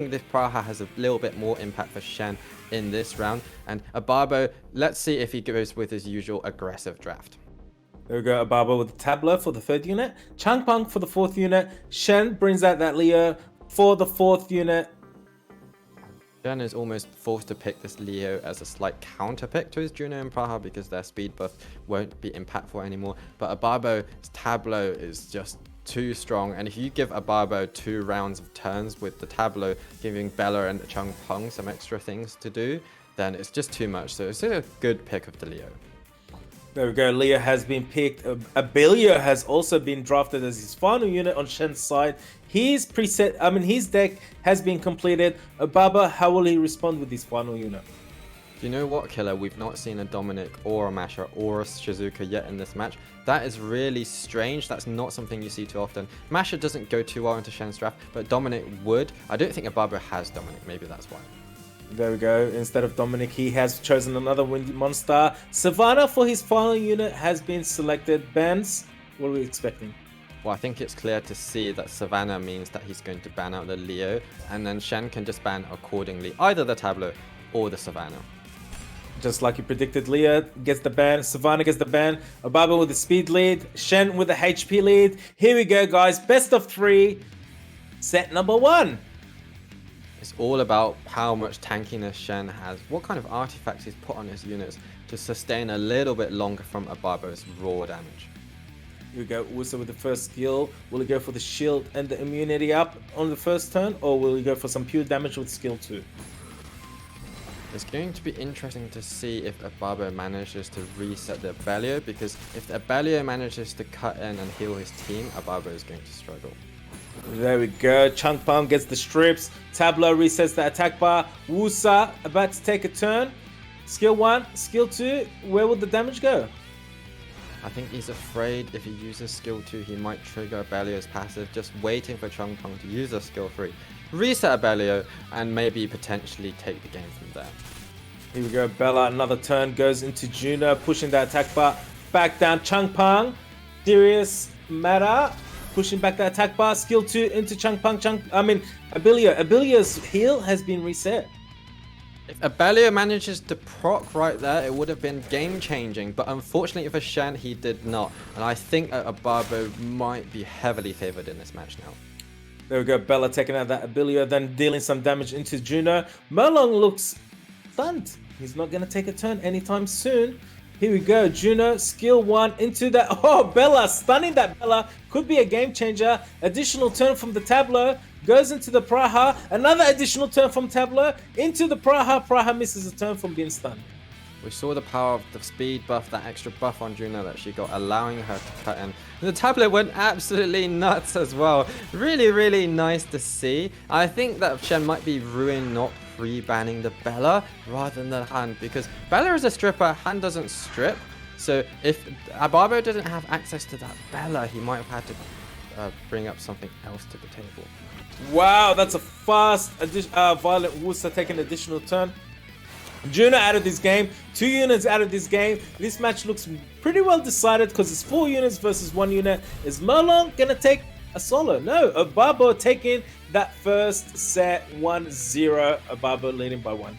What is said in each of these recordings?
think this Praha has a little bit more impact for Shen in this round. And OBABO, let's see if he goes with his usual aggressive draft. There we go, OBABO with the Tableau for the 3rd unit, Changpeng for the 4th unit, Shen brings out that Leo for the 4th unit. Shen is almost forced to pick this Leo as a slight counter pick to his Juno and Praha because their speed buff won't be impactful anymore. But OBABO's Tableau is just too strong, and if you give OBABO 2 rounds of turns with the Tableau, giving Bella and Changpeng some extra things to do, then it's just too much. So it's a good pick of the Leo. There we go, Leo has been picked. Abilio has also been drafted as his final unit on Shen's side. His his deck has been completed. OBABO, how will he respond with his final unit? You know what, Killer? We've not seen a Dominic or a Masha or a Shizuka yet in this match. That is really strange. That's not something you see too often. Masha doesn't go too well into Shen's draft, but Dominic would. I don't think OBABO has Dominic. Maybe that's why. There we go. Instead of Dominic, he has chosen another windy monster. Savannah for his final unit has been selected. Benz, what are we expecting? Well, I think it's clear to see that Savannah means that he's going to ban out the Leo, and then Shen can just ban accordingly, either the Tableau or the Savannah. Just like you predicted, Leo gets the ban, Savannah gets the ban, OBABO with the speed lead, Shen with the HP lead. Here we go, guys. Best of 3, set number 1. It's all about how much tankiness Shen has, what kind of artifacts he's put on his units to sustain a little bit longer from OBABO's raw damage. Here we go, Uso with the first skill. Will he go for the shield and the immunity up on the first turn, or will he go for some pure damage with skill 2? It's going to be interesting to see if OBABO manages to reset the Abelio, because if the Abelio manages to cut in and heal his team, OBABO is going to struggle. There we go, Changpeng gets the strips, Tableau resets the attack bar, Wusa about to take a turn, skill 1, skill 2, where will the damage go? I think he's afraid if he uses skill 2, he might trigger Abelio's passive, just waiting for Changpeng to use a skill 3. Reset Abelio, and maybe potentially take the game from there. Here we go, Bella, another turn, goes into Juno, pushing the attack bar back down. Changpeng, serious matter, pushing back the attack bar, skill 2 into Changpeng, Abilio. Abilio's heal has been reset. If Abelio manages to proc right there, it would have been game-changing, but unfortunately for Shen, he did not. And I think OBABO might be heavily favored in this match now. There we go, Bella taking out that Abilio, then dealing some damage into Juno. Merlong looks stunned. He's not going to take a turn anytime soon. Here we go, Juno, skill 1 into that. Oh, Bella, stunning that Bella. Could be a game changer. Additional turn from the Tableau. Goes into the Praha. Another additional turn from Tableau. Into the Praha. Praha misses a turn from being stunned. We saw the power of the speed buff, that extra buff on Juno that she got, allowing her to cut in. And the Tableau went absolutely nuts as well. Really, really nice to see. I think that Shen might be ruined not pre-banning the Bella rather than the Han, because Bella is a stripper, Han doesn't strip. So if OBABO doesn't have access to that Bella, he might have had to bring up something else to the table. Wow, that's a fast Violet Wusa taking an additional turn. Juno out of this game, 2 units out of this game. This match looks pretty well decided because it's 4 units versus 1 unit. Is Merlong gonna take a solo? No, OBABO taking that first set 1-0. OBABO leading by 1.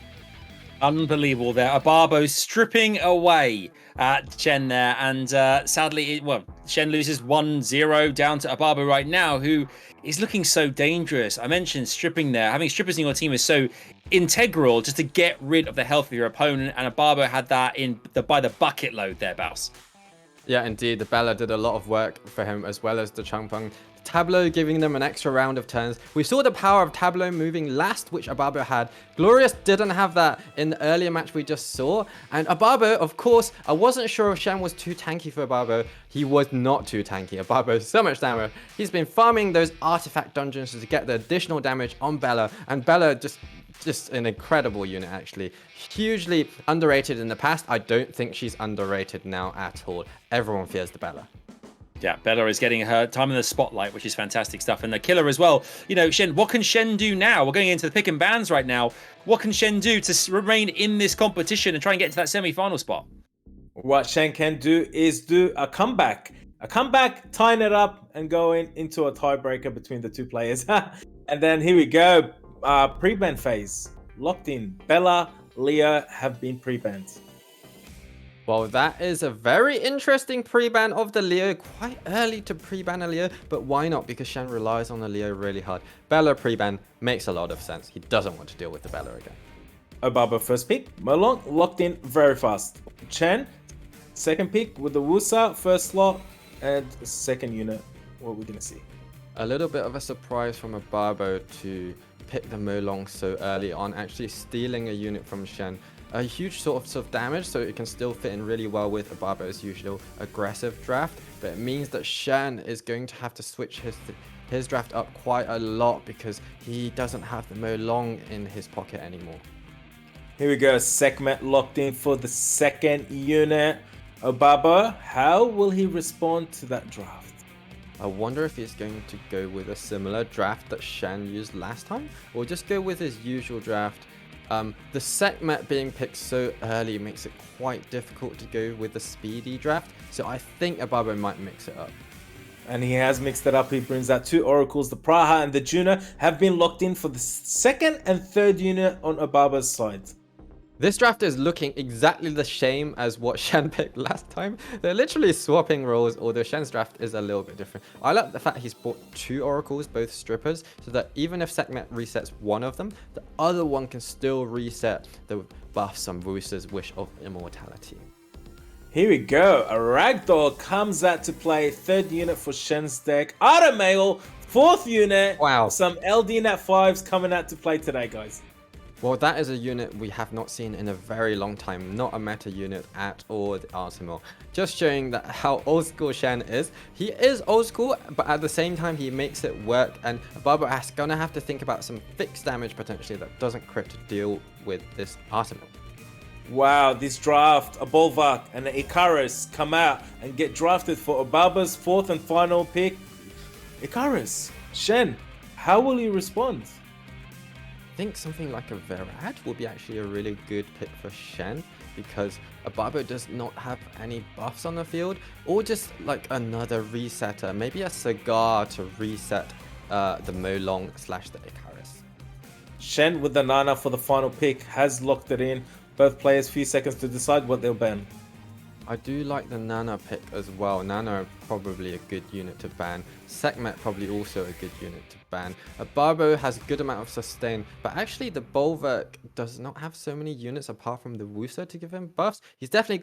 Unbelievable there. OBABO stripping away at Chen there. And sadly, Shen loses 1-0 down to OBABO right now, who is looking so dangerous. I mentioned stripping there. Having strippers in your team is so integral just to get rid of the health of your opponent. And OBABO had that by the bucket load there, Baus. Yeah, indeed. The Bella did a lot of work for him, as well as the Changpeng. Tableau giving them an extra round of turns. We saw the power of Tableau moving last, which OBABO had. Glorious didn't have that in the earlier match we just saw. And OBABO, of course, I wasn't sure if Shen was too tanky for OBABO. He was not too tanky. OBABO, so much damage. He's been farming those artifact dungeons to get the additional damage on Bella. And Bella just an incredible unit, actually. Hugely underrated in the past. I don't think she's underrated now at all. Everyone fears the Bella. Yeah, Bella is getting her time in the spotlight, which is fantastic stuff. And the killer as well. You know, Shen, what can Shen do now? We're going into the pick and bans right now. What can Shen do to remain in this competition and try and get to that semi-final spot? What Shen can do is do a comeback. A comeback, tying it up and going into a tiebreaker between the two players. And then here we go. pre-ban phase. Locked in. Bella, Leo have been pre-banned. Well, that is a very interesting pre-ban of the Leo. Quite early to pre-ban a Leo, but why not? Because Shen relies on the Leo really hard. Bella pre-ban makes a lot of sense. He doesn't want to deal with the Bella again. OBABO first pick. Molong locked in very fast. Chen, second pick with the Wusa, first slot, and second unit. What we're gonna see. A little bit of a surprise from OBABO to pick the Molong so early on, actually stealing a unit from Shen. A huge source of damage, so it can still fit in really well with OBABO's usual aggressive draft, but it means that Shen is going to have to switch his draft up quite a lot because he doesn't have the Molong in his pocket anymore. Here we go. Segment locked in for the second unit. OBABO, how will he respond to that draft? I wonder if he's going to go with a similar draft that Shen used last time, or just go with his usual draft. The Sekhmet being picked so early makes it quite difficult to go with the speedy draft, so I think OBABO might mix it up. And he has mixed it up. He brings out two Oracles. The Praha and the Juno have been locked in for the second and third unit on OBABO's side. This draft is looking exactly the same as what Shen picked last time. They're literally swapping roles, although Shen's draft is a little bit different. I like the fact he's bought two Oracles, both strippers, so that even if Sekhmet resets one of them, the other one can still reset the buffs on Wusa's Wish of Immortality. Here we go. A Ragdoll comes out to play. Third unit for Shen's deck. Automail, fourth unit. Wow. Some LD Nat 5s coming out to play today, guys. Well, that is a unit we have not seen in a very long time. Not a meta unit at all, the Arsenal. Just showing that how old school Shen is. He is old school, but at the same time, he makes it work. And OBABO is going to have to think about some fixed damage potentially that doesn't crit to deal with this Arsenal. Wow, this draft, a Bolvark and an Icarus come out and get drafted for OBABO's fourth and final pick. Icarus, Shen, how will he respond? I think something like a Verad will be actually a really good pick for Shen because OBABO does not have any buffs on the field, or just like another resetter, maybe a Cigar to reset the Molong / the Icarus. Shen with the Nana for the final pick has locked it in. Both players few seconds to decide what they'll ban. I do like the Nana pick as well. Nana probably a good unit to ban. Sekhmet probably also a good unit to ban. OBABO has a good amount of sustain, but actually the Bolvark does not have so many units apart from the Wusa to give him buffs. He's definitely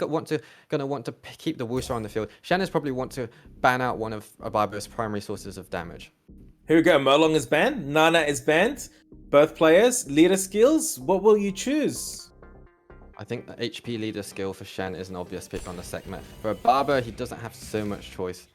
gonna want to keep the Wusa on the field. Shen is probably want to ban out one of OBABO's primary sources of damage. Here we go. Molong is banned. Nana is banned. Both players, leader skills. What will you choose? I think the HP leader skill for Shen is an obvious pick on the Sekhmet. For OBABO, he doesn't have so much choice.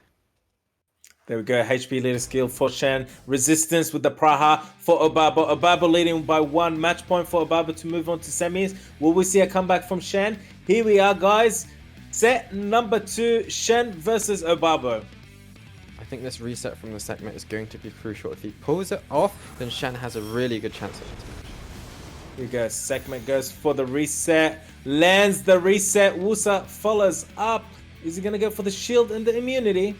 There we go. HP leader skill for Shen. Resistance with the Praha for OBABO. OBABO leading by 1 match point for OBABO to move on to semis. Will we see a comeback from Shen? Here we are, guys. Set number 2, Shen versus OBABO. I think this reset from the Sekhmet is going to be crucial. If he pulls it off, then Shen has a really good chance at this match. Here we go. Sekhmet goes for the reset. Lands the reset. Wusa follows up. Is he going to go for the shield and the immunity?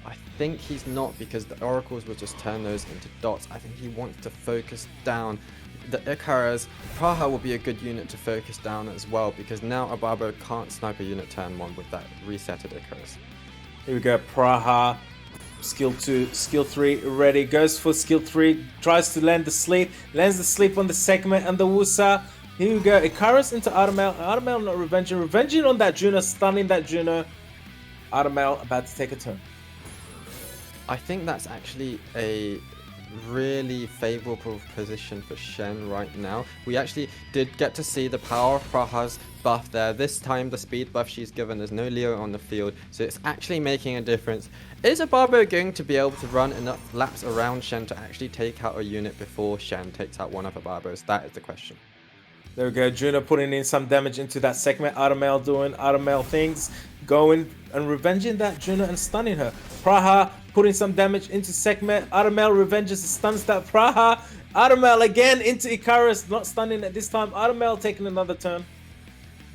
I think he's not, because the Oracles will just turn those into dots. I think he wants to focus down the Icarus. Praha will be a good unit to focus down as well, because now OBABO can't snipe a unit turn 1 with that resetted Icarus. Here we go. Praha. Skill 2, skill 3 ready, goes for skill 3, tries to land the sleep, lands the sleep on the Sekhmet and the Wusa. Here we go, Icarus into Automail, Automail not revenging on that Juno, stunning that Juno. Automail about to take a turn. I think that's actually a really favorable position for Shen right now. We actually did get to see the power of Praha's buff there. This time the speed buff she's given, there's no Leo on the field, so it's actually making a difference. Is OBABO going to be able to run enough laps around Shen to actually take out a unit before Shen takes out one of OBABO's? That is the question. There we go, Juno putting in some damage into that Sekhmet. Automail doing Automail things, going and revenging that Juno and stunning her. Praha putting some damage into Sekhmet. Automail revenges and stuns that Praha. Automail again into Icarus, not stunning at this time. Automail taking another turn.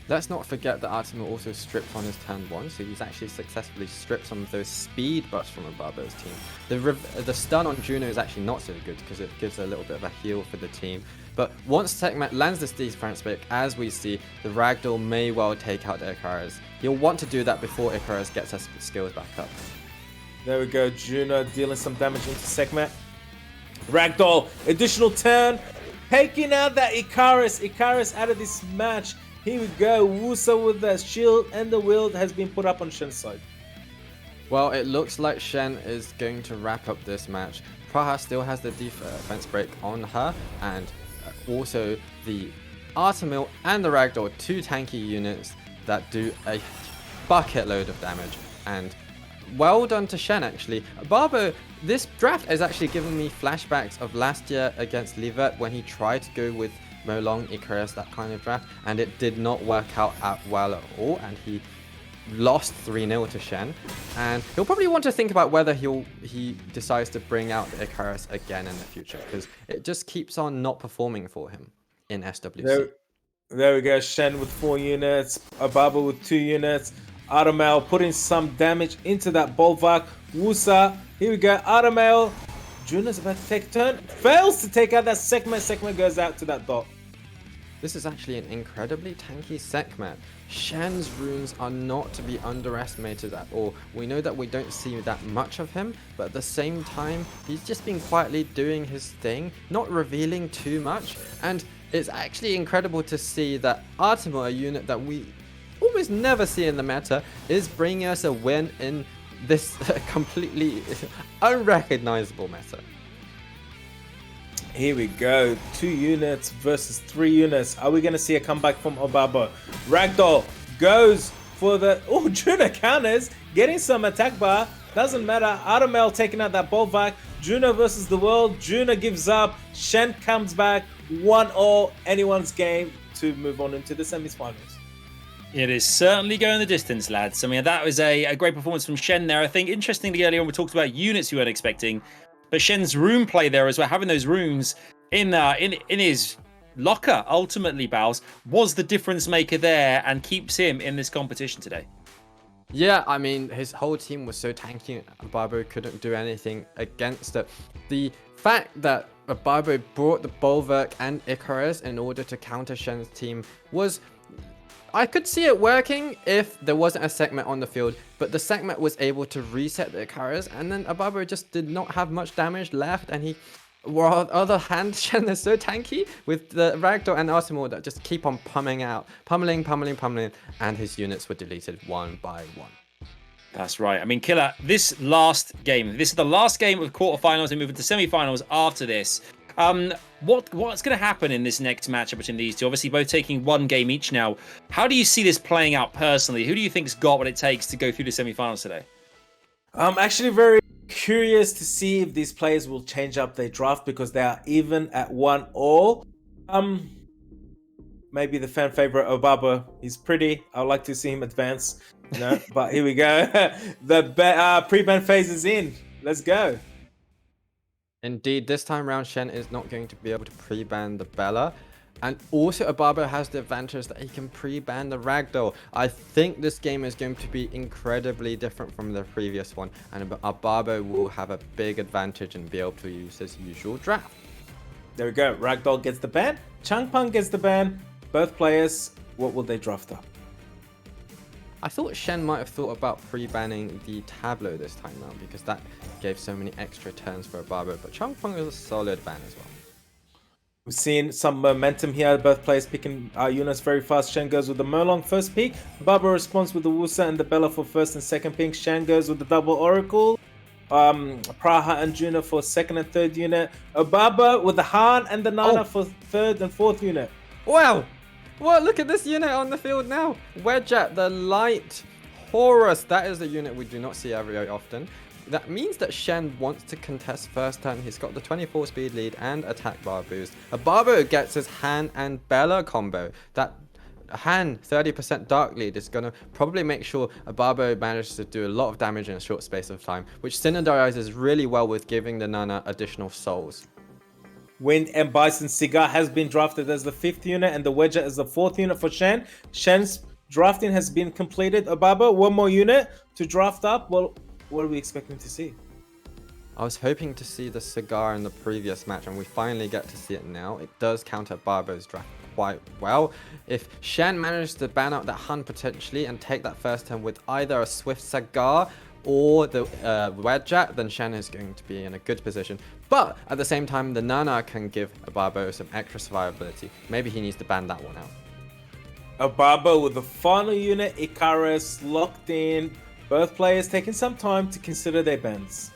Let's not forget that Artimo also stripped on his turn 1, so he's actually successfully stripped some of those speed buffs from Ababo's team. The stun on Juno is actually not so good because it gives a little bit of a heal for the team. But once Sekhmet lands this defense break, as we see, the Ragdoll may well take out the Icarus. He'll want to do that before Icarus gets her skills back up. There we go, Juno dealing some damage into Sekhmet. Ragdoll, additional turn, taking out that Icarus. Icarus out of this match. Here we go, Wusa with the shield and the wield has been put up on Shen's side. Well, it looks like Shen is going to wrap up this match. Praha still has the defense break on her, and also the Artemil and the Ragdoll, 2 tanky units that do a bucket load of damage. And well done to Shen, actually. OBABO, this draft is actually giving me flashbacks of last year against Livet when he tried to go with Molong, Icarus, that kind of draft, and it did not work out well at all, and he lost 3-0 to Shen. And he'll probably want to think about whether he decides to bring out the Icarus again in the future, because it just keeps on not performing for him in SWC. There we go, Shen with 4 units, OBABO with 2 units, Artemil putting some damage into that Bulwark. Wusa, here we go, Artemil. Juno's about to take a turn, fails to take out that Sekhmet. Sekhmet goes out to that dot. This is actually an incredibly tanky Sekhmet. Shen's runes are not to be underestimated at all. We know that we don't see that much of him, but at the same time, he's just been quietly doing his thing, not revealing too much. And it's actually incredible to see that Artemil, a unit that we almost never see in the meta, is bringing us a win in this completely unrecognizable meta. Here we go, 2 units versus 3 units. Are we going to see a comeback from OBABO? Ragdoll goes for the... Oh, Juno counters, getting some attack bar. Doesn't matter. Artemil taking out that Bulwark. Juno versus the world. Juno gives up. Shen comes back. 1-all. Anyone's game to move on into the semi-finals. It is certainly going the distance, lads. I mean, that was a great performance from Shen there. I think, interestingly, earlier on we talked about units you weren't expecting. But Shen's rune play there as well, having those runes in his locker, ultimately, Bowles, was the difference maker there and keeps him in this competition today. Yeah, I mean, his whole team was so tanky, OBABO couldn't do anything against it. The fact that OBABO brought the Bulwark and Icarus in order to counter Shen's team was... I could see it working if there wasn't a Sekhmet on the field, but the Sekhmet was able to reset the Icarus, and then OBABO just did not have much damage left, and he... While on the other hand, Shen is so tanky with the Ragdoll and Artemil that just keep on pummeling, and his units were deleted one by one. That's right. I mean, Killer, this is the last game of quarterfinals and moving to semi-finals after this. What's going to happen in this next matchup between these two? Obviously, both taking 1 game each now. How do you see this playing out personally? Who do you think's got what it takes to go through the semi-finals today? I'm actually very curious to see if these players will change up their draft because they are even at 1-all. Maybe the fan favorite OBABO. He's pretty. I'd like to see him advance. No, but here we go. The pre-ban phase is in. Let's go. Indeed, this time around, Shen is not going to be able to pre-ban the Bella. And also, OBABO has the advantage that he can pre-ban the Ragdoll. I think this game is going to be incredibly different from the previous one. And OBABO will have a big advantage and be able to use his usual draft. There we go. Ragdoll gets the ban. Changpeng gets the ban. Both players, what will they draft up? I thought Shen might have thought about pre-banning the Tableau this time around because that gave so many extra turns for OBABO, but Changpeng is a solid ban as well. We've seen some momentum here, both players picking units very fast. Shen goes with the Molong first pick, OBABO responds with the Wusa and the Bella for first and second pick. Shen goes with the double Oracle, Praha and Juno for second and third unit. OBABO with the Han and the Nana for third and fourth unit. Wow! Well, look at this unit on the field now. Wedget, the Light Horus. That is a unit we do not see very often. That means that Shen wants to contest first turn. He's got the 24 speed lead and attack bar boost. OBABO gets his Han and Bella combo. That Han 30% dark lead is going to probably make sure OBABO manages to do a lot of damage in a short space of time, which synergizes really well with giving the Nana additional souls. Wind and Bison. Cigar has been drafted as the 5th unit and the Wedger as the 4th unit for Shen. Shen's drafting has been completed. OBABO, one more unit to draft up. Well, what are we expecting to see? I was hoping to see the Cigar in the previous match, and we finally get to see it now. It does counter OBABO's draft quite well. If Shen manages to ban out that Hun potentially and take that first turn with either a Swift Cigar or the Wedjack, then Shen is going to be in a good position. But at the same time, the Nana can give OBABO some extra survivability. Maybe he needs to ban that one out. OBABO with the final unit, Icarus locked in. Both players taking some time to consider their bans.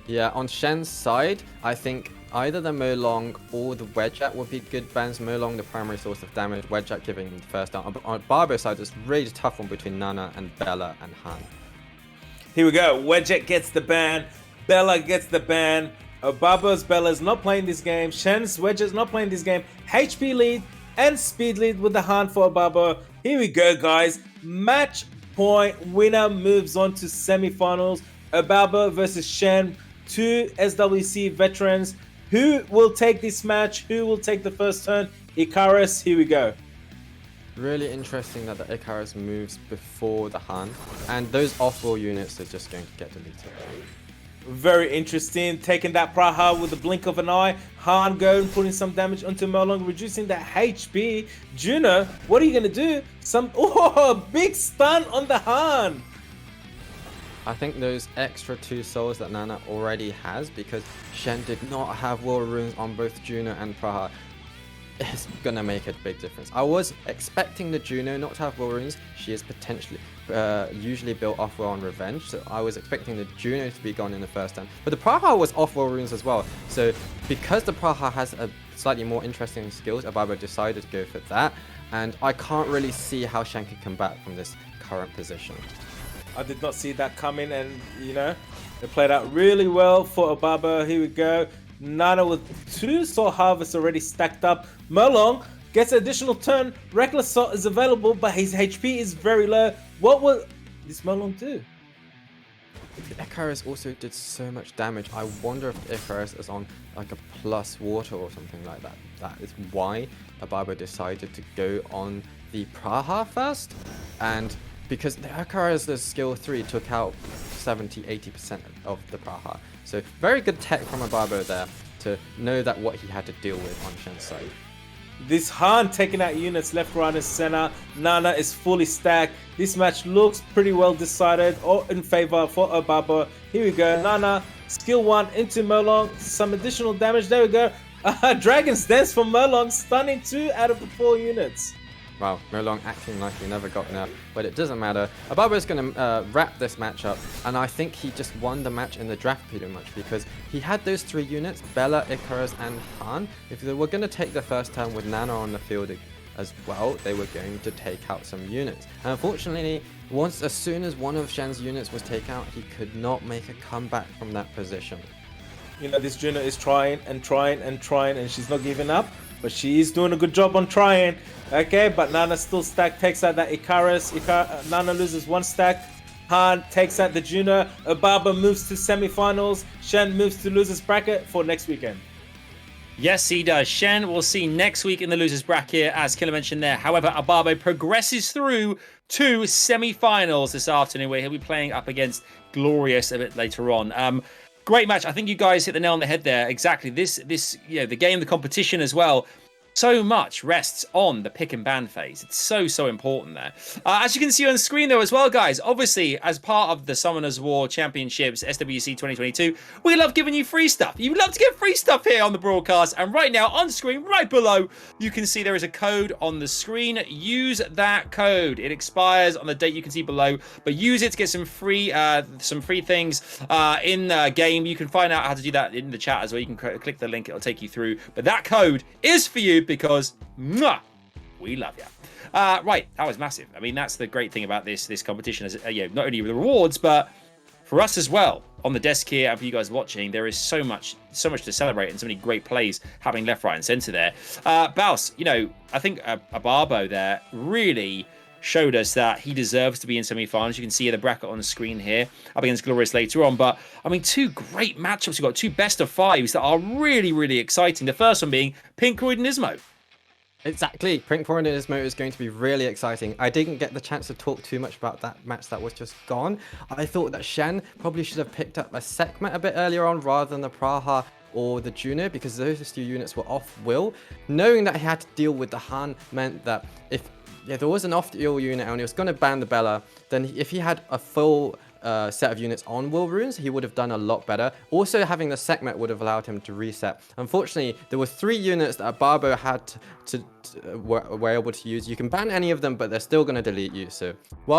Yeah, on Shen's side, I think either the Molong or the Wedjack would be good bans. Molong, the primary source of damage, Wedjack giving him the first down. On OBABO's side, it's really a tough one between Nana and Bella and Han. Here we go. Wedjack gets the ban. Bella gets the ban. OBABO's Bella's not playing this game. Shen's Wedjack's not playing this game. HP lead and speed lead with the Han for OBABO. Here we go, guys. Match point winner moves on to semifinals. OBABO versus Shen. 2 SWC veterans. Who will take this match? Who will take the first turn? Icarus, here we go. Really interesting that the Icarus moves before the Han, and those off-wall units are just going to get deleted. Very interesting. Taking that Praha with the blink of an eye. Han going, putting some damage onto Molong, reducing that HP. Juno, what are you going to do? Big stun on the Han. I think those extra 2 souls that Nana already has, because Shen did not have Will Runes on both Juno and Praha, is gonna make a big difference. I was expecting the Juno not to have Will Runes. She is potentially usually built off Will on Revenge, so I was expecting the Juno to be gone in the first turn. But the Praha was off Will Runes as well, so because the Praha has a slightly more interesting skills, OBABO decided to go for that, and I can't really see how Shen can come back from this current position. I did not see that coming, and you know, it played out really well for OBABO. Here we go. Nana with 2 Soul Harvests already stacked up. Molong gets an additional turn. Reckless Salt is available, but his HP is very low. What will this Molong do? The Icarus also did so much damage. I wonder if the Icarus is on like a plus water or something like that. That is why OBABO decided to go on the Praha first, and because the Icarus' skill 3 took out 70-80% of the Praha. So very good tech from OBABO there to know that what he had to deal with on Shen's side. This Han taking out units left, right, and center. Nana is fully stacked. This match looks pretty well decided or in favor for OBABO. Here we go. Nana, skill 1 into Molong. Some additional damage. There we go. Dragon's Dance for Molong, stunning 2 out of the 4 units. Wow, Molong acting like he never got nerfed, but it doesn't matter. OBABO is going to wrap this match up, and I think he just won the match in the draft pretty much because he had those 3 units, Bella, Icarus, and Han. If they were going to take the first turn with Nana on the field as well, they were going to take out some units. And unfortunately, as soon as one of Shen's units was taken out, he could not make a comeback from that position. You know, this Juno is trying and trying and trying, and she's not giving up. But she is doing a good job on trying. Okay, but Nana still stacked, takes out that Icarus. Nana loses 1 stack. Han takes out the Juno. OBABO moves to semifinals. Shen moves to losers bracket for next weekend. Yes, he does. Shen we'll see next week in the losers bracket, as Killer mentioned there. However, OBABO progresses through to semi-finals this afternoon, where he'll be playing up against Glorious a bit later on. Great match. I think you guys hit the nail on the head there. Exactly. This, you know, the game, the competition as well. So much rests on the pick and ban phase. It's so important there. As you can see on screen though as well, guys, obviously as part of the Summoners War Championships SWC2022, we love giving you free stuff. You love to get free stuff here on the broadcast. And right now on screen, right below, you can see there is a code on the screen. Use that code. It expires on the date you can see below, but use it to get some free things in the game. You can find out how to do that in the chat as well. You can click the link. It'll take you through. But that code is for you, because we love you. Right, that was massive. I mean, that's the great thing about this competition, is you know, not only with the rewards, but for us as well on the desk here, and for you guys watching, there is so much to celebrate and so many great plays happening left, right, and center there. Baus, you know, I think OBABO there really showed us that he deserves to be in semi-finals. You can see the bracket on the screen here, up against Glorious later on. But I mean, two great matchups. We've got two best of fives that are really, really exciting. The first one being Pinkroyd and Ismo. Exactly. Pinkroyd and Ismo is going to be really exciting. I didn't get the chance to talk too much about that match that was just gone. I thought that Shen probably should have picked up a Sekhmet a bit earlier on rather than the Praha or the Juno, because those two units were off will. Knowing that he had to deal with the Han meant that if there was an off-will unit and he was going to ban the Bella, then if he had a full set of units on will runes, he would have done a lot better. Also, having the Sekhmet would have allowed him to reset. Unfortunately, there were 3 units that OBABO had were able to use. You can ban any of them, but they're still going to delete you. So while